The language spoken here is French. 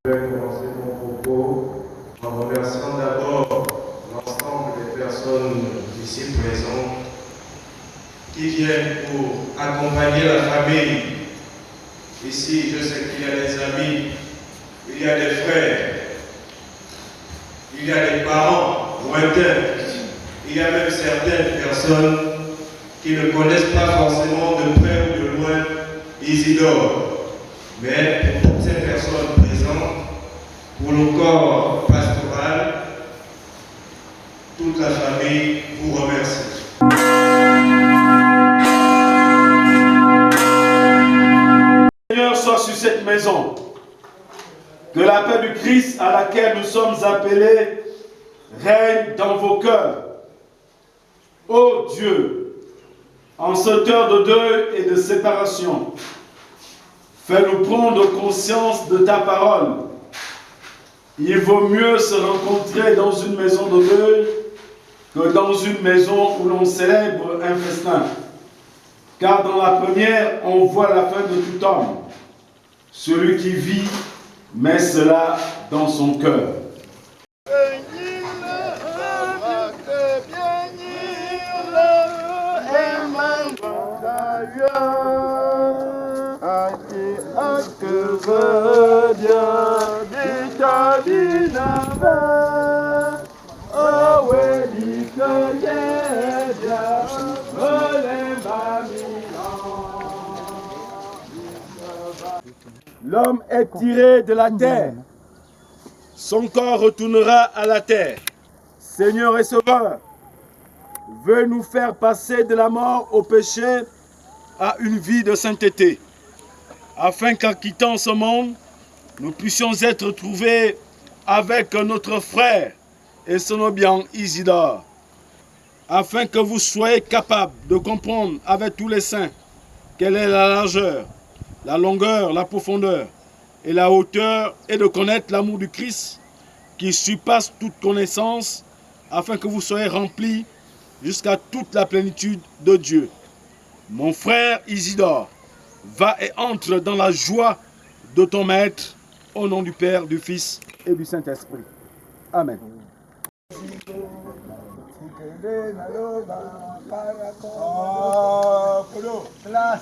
Je vais commencer mon propos en remerciant d'abord l'ensemble des personnes ici présentes qui viennent pour accompagner la famille. Ici, je sais qu'il y a des amis, il y a des frères, il y a des parents lointains, il y a même certaines personnes qui ne connaissent pas forcément de près ou de loin Isidore. Mais pour toutes ces personnes présentes, pour le corps pastoral, toute la famille vous remercie. Seigneur soit sur cette maison. Que la paix du Christ à laquelle nous sommes appelés règne dans vos cœurs. Ô Dieu, en cette heure de deuil et de séparation, fais-nous prendre conscience de ta parole. Il vaut mieux se rencontrer dans une maison de deuil que dans une maison où l'on célèbre un festin. Car dans la première, on voit la fin de tout homme. Celui qui vit met cela dans son cœur. L'homme est tiré de la terre. Son corps retournera à la terre. Seigneur et Sauveur, veux nous faire passer de la mort au péché à une vie de sainteté, afin qu'en quittant ce monde, nous puissions être trouvés avec notre frère et son bien Isidore, afin que vous soyez capables de comprendre avec tous les saints quelle est la largeur, la longueur, la profondeur et la hauteur, et de connaître l'amour du Christ qui surpasse toute connaissance, afin que vous soyez remplis jusqu'à toute la plénitude de Dieu. Mon frère Isidore, va et entre dans la joie de ton Maître, au nom du Père, du Fils et du Saint-Esprit. Amen. Classe.